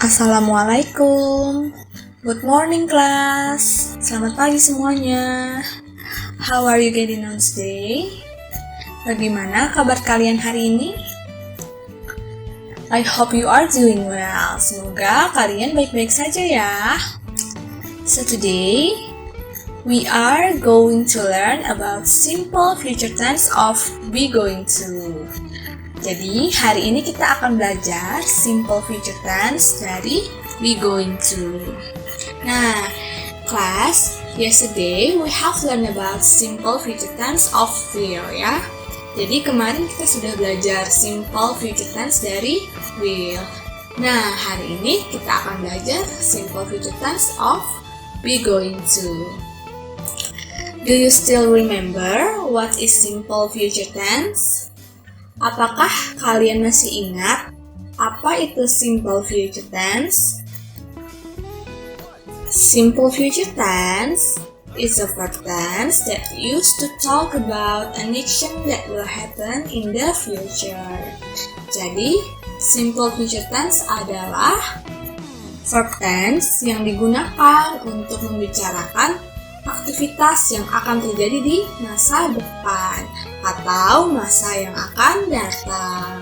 Assalamualaikum. Good morning class. Selamat pagi semuanya. How are you getting on today? Bagaimana kabar kalian hari ini? I hope you are doing well. Semoga kalian baik-baik saja ya. So today we are going to learn about simple future tense of be going to. Jadi, hari ini kita akan belajar simple future tense dari be going to. Nah, class, yesterday we have learned about simple future tense of will ya. Jadi, kemarin kita sudah belajar simple future tense dari will. Nah, hari ini kita akan belajar simple future tense of be going to. Do you still remember what is simple future tense? Apakah kalian masih ingat apa itu simple future tense? Simple future tense is a verb tense that used to talk about an action that will happen in the future. Jadi, simple future tense adalah verb tense yang digunakan untuk membicarakan aktivitas yang akan terjadi di masa depan atau masa yang akan datang.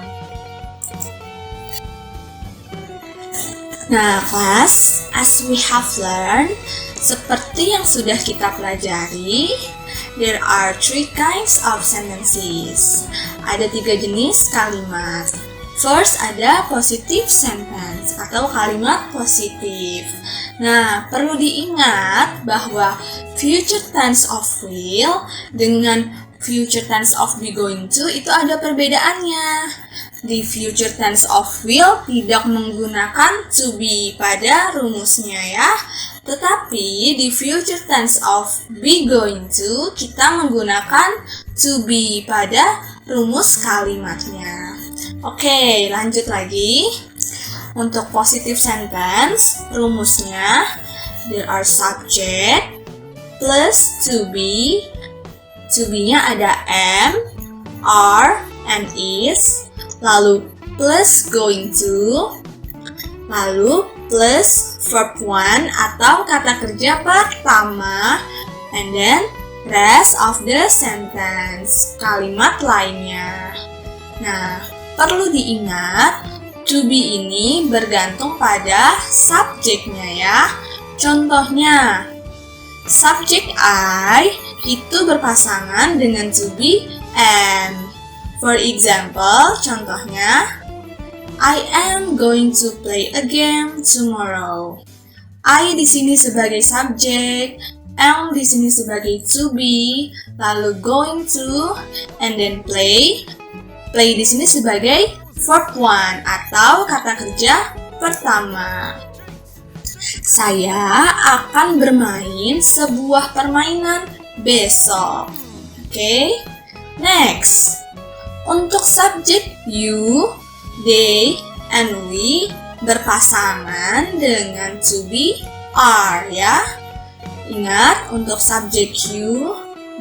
Nah, class, as we have learned, seperti yang sudah kita pelajari, there are 3 kinds of sentences. Ada 3 jenis kalimat. First, ada positive sentence atau kalimat positif. Nah, perlu diingat bahwa future tense of will dengan future tense of be going to itu ada perbedaannya. Di future tense of will tidak menggunakan to be pada rumusnya ya. Tetapi di future tense of be going to kita menggunakan to be pada rumus kalimatnya. Oke, lanjut lagi. Untuk positive sentence, rumusnya there are subject plus to be. To be-nya ada am, are, and is. Lalu plus going to. Lalu plus verb one atau kata kerja pertama. And then rest of the sentence, kalimat lainnya. Nah, perlu diingat, to be ini bergantung pada subjeknya ya. Contohnya, subjek I itu berpasangan dengan to be am. For example, contohnya, I am going to play a game tomorrow. I di sini sebagai subjek, am di sini sebagai to be, lalu going to, and then play. Play di sini sebagai verb one atau kata kerja pertama. Saya akan bermain sebuah permainan besok. Oke. Next. Untuk subjek you, they, and we berpasangan dengan to be are ya. Ingat, untuk subjek you,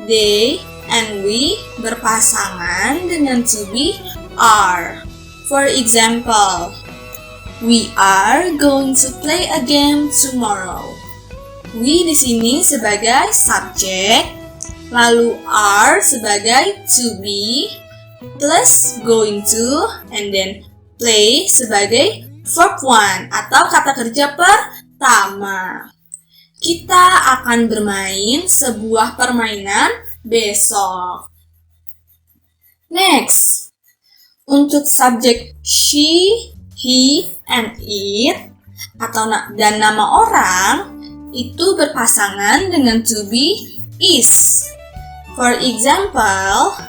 they, and we berpasangan dengan to be are. For example, we are going to play a game tomorrow. We di sini sebagai subjek, lalu are sebagai to be, plus going to, and then play sebagai verb one atau kata kerja pertama. Kita akan bermain sebuah permainan besok. Next. Untuk subjek she, he, and it atau dan nama orang itu berpasangan dengan to be is. For example,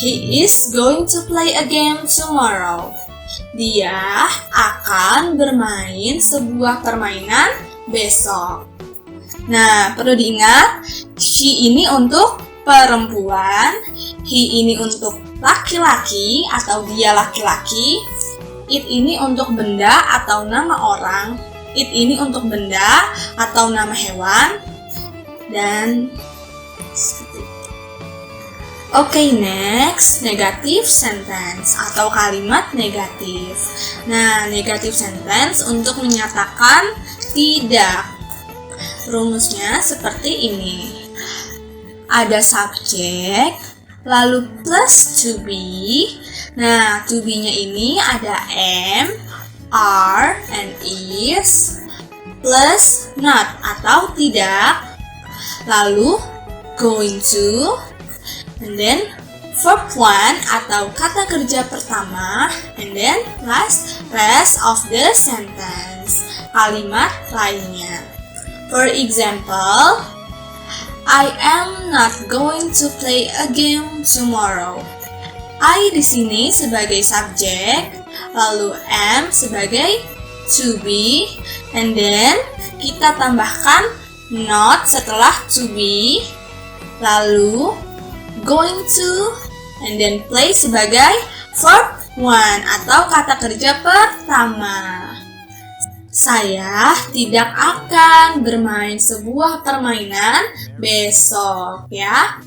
he is going to play a game tomorrow. Dia akan bermain sebuah permainan besok. Nah, perlu diingat, she ini untuk perempuan, he ini untuk laki-laki atau dia laki-laki, it ini untuk benda atau nama orang, it ini untuk benda atau nama hewan, dan Oke, next, negative sentence atau kalimat negatif. Nah, negative sentence untuk menyatakan tidak. Rumusnya seperti ini. Ada subjek, lalu plus to be. Nah, to be-nya ini ada am, are, and is, plus not atau tidak, lalu going to, and then verb one atau kata kerja pertama, and then rest of the sentence, kalimat lainnya. For example, I am not going to play a game tomorrow. I di sini sebagai subjek, lalu am sebagai to be, and then kita tambahkan not setelah to be, lalu going to, and then play sebagai verb one atau kata kerja pertama. Saya tidak akan bermain sebuah permainan besok, ya.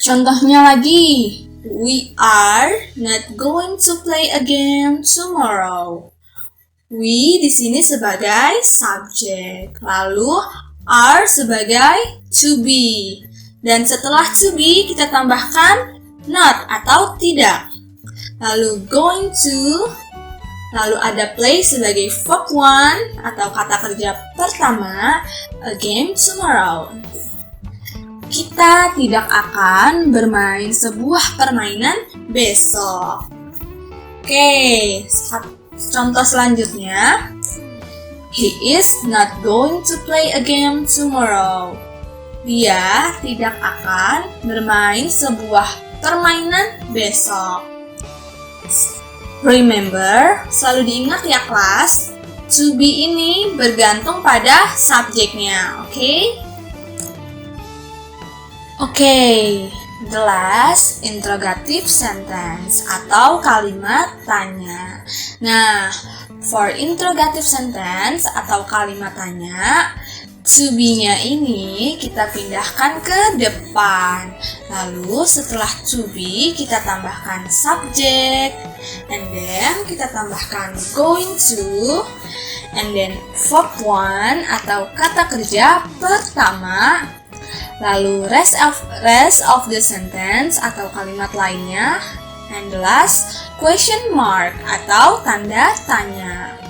Contohnya lagi, we are not going to play a game tomorrow. We di sini sebagai subjek, lalu are sebagai to be. Dan setelah to be kita tambahkan not atau tidak. Lalu going to, lalu ada play sebagai verb one atau kata kerja pertama, a game tomorrow. Kita tidak akan bermain sebuah permainan besok. Oke, contoh selanjutnya. He is not going to play a game tomorrow. Dia tidak akan bermain sebuah permainan besok. Remember, selalu diingat ya kelas, to be ini bergantung pada subjeknya, oke? Oke, the last interrogative sentence atau kalimat tanya. Nah, for interrogative sentence atau kalimat tanya, to be-nya ini kita pindahkan ke depan. Lalu setelah to be kita tambahkan subject, and then kita tambahkan going to, and then verb one atau kata kerja pertama. Lalu rest of the sentence atau kalimat lainnya, and the last question mark atau tanda tanya.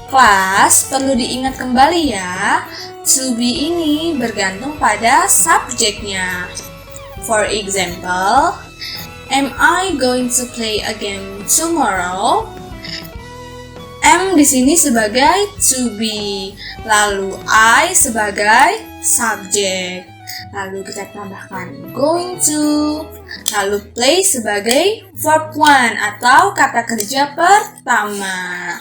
Kelas perlu diingat kembali ya, to be ini bergantung pada subjeknya. For example, am I going to play a game tomorrow? Am di sini sebagai to be, lalu I sebagai subjek. Lalu kita tambahkan going to, lalu play sebagai verb one atau kata kerja pertama.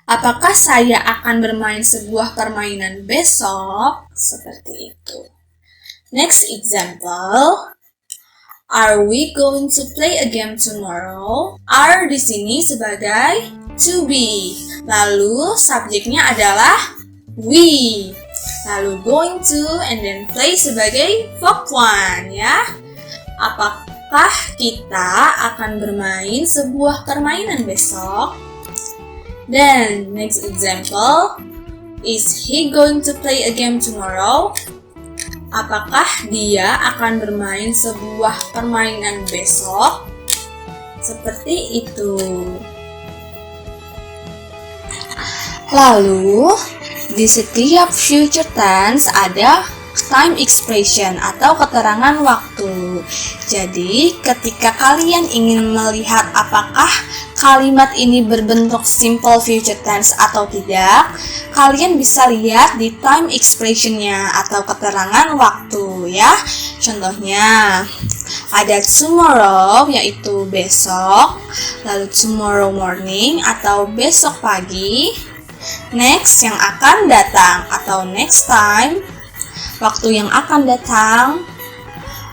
Apakah saya akan bermain sebuah permainan besok? Seperti itu. Next example. Are we going to play a game tomorrow? Are di sini sebagai to be. Lalu subjeknya adalah we. Lalu going to and then play sebagai verb one, ya. Apakah kita akan bermain sebuah permainan besok? Then next example, is he going to play a game tomorrow? Apakah dia akan bermain sebuah permainan besok? Seperti itu. Lalu di setiap future tense ada time expression atau keterangan waktu. Jadi, ketika kalian ingin melihat apakah kalimat ini berbentuk simple future tense atau tidak, kalian bisa lihat di time expression-nya atau keterangan waktu ya. Contohnya, ada tomorrow yaitu besok, lalu tomorrow morning atau besok pagi, next yang akan datang atau next time, waktu yang akan datang,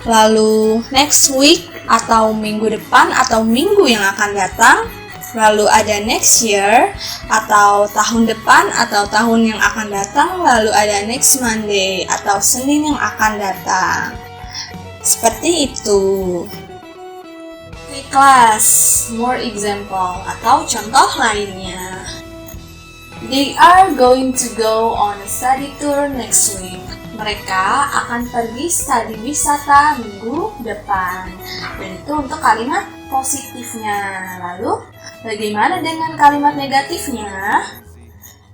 lalu next week atau minggu depan atau minggu yang akan datang, lalu ada next year atau tahun depan atau tahun yang akan datang, lalu ada next Monday atau Senin yang akan datang. Seperti itu. Kelas, more example atau contoh lainnya. They are going to go on a study tour next week. Mereka akan pergi studi wisata minggu depan. Dan itu untuk kalimat positifnya. Lalu, bagaimana dengan kalimat negatifnya?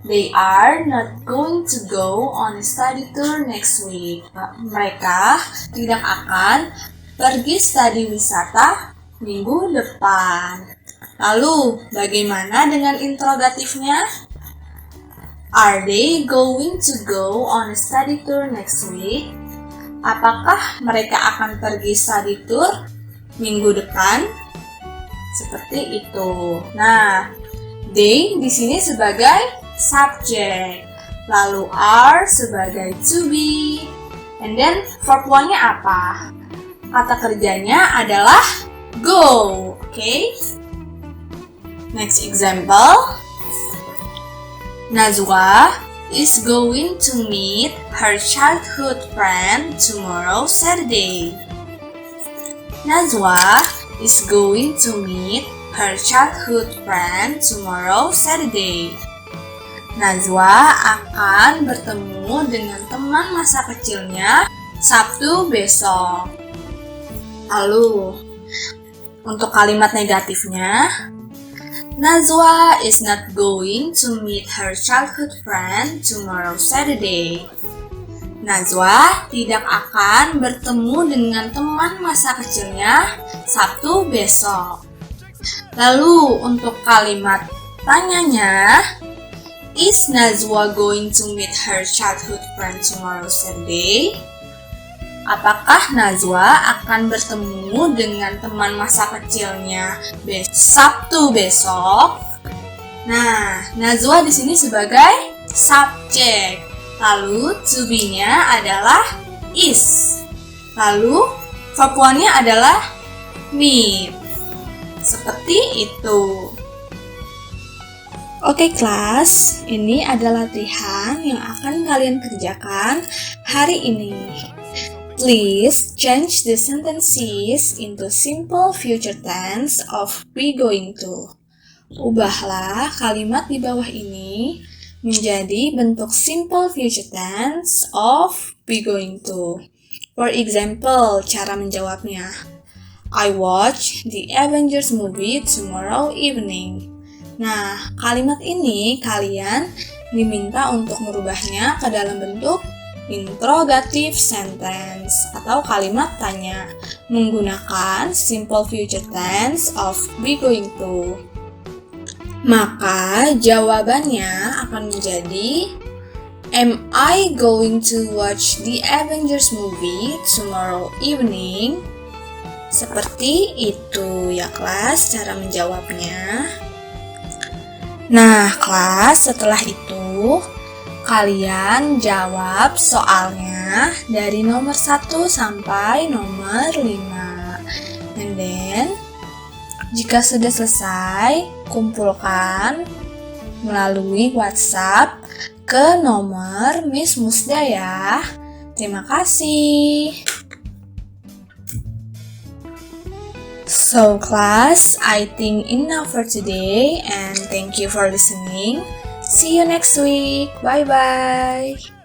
They are not going to go on a study tour next week. Mereka tidak akan pergi studi wisata minggu depan. Lalu, bagaimana dengan interrogatifnya? Are they going to go on a study tour next week? Apakah mereka akan pergi study tour minggu depan? Seperti itu. Nah, they di sini sebagai subject, lalu are sebagai to be, and then verb one-nya apa? Kata kerjanya adalah go, okay? Next example. Najwa is going to meet her childhood friend tomorrow Saturday. Najwa is going to meet her childhood friend tomorrow Saturday. Najwa akan bertemu dengan teman masa kecilnya Sabtu besok. Lalu, untuk kalimat negatifnya, Najwa is not going to meet her childhood friend tomorrow Saturday. Najwa tidak akan bertemu dengan teman masa kecilnya Sabtu besok. Lalu untuk kalimat tanyanya, is Najwa going to meet her childhood friend tomorrow Saturday? Apakah Najwa akan bertemu dengan teman masa kecilnya Sabtu besok? Nah, Najwa di sini sebagai subjek. Lalu to be-nya adalah is. Lalu verb one-nya adalah meet. Seperti itu. Oke kelas, ini adalah latihan yang akan kalian kerjakan hari ini. Please change the sentences into simple future tense of be going to. Ubahlah kalimat di bawah ini menjadi bentuk simple future tense of be going to. For example, cara menjawabnya. I watch the Avengers movie tomorrow evening. Nah, kalimat ini kalian diminta untuk merubahnya ke dalam bentuk interrogative sentence atau kalimat tanya menggunakan simple future tense of be going to. Maka jawabannya akan menjadi Am I going to watch the Avengers movie tomorrow evening? Seperti itu ya kelas cara menjawabnya. Nah kelas, setelah itu kalian jawab soalnya dari nomor 1 sampai nomor 5. And then, jika sudah selesai, kumpulkan melalui WhatsApp ke nomor Miss Musda ya. Terima kasih. So class, I think enough for today and thank you for listening. See you next week. Bye-bye.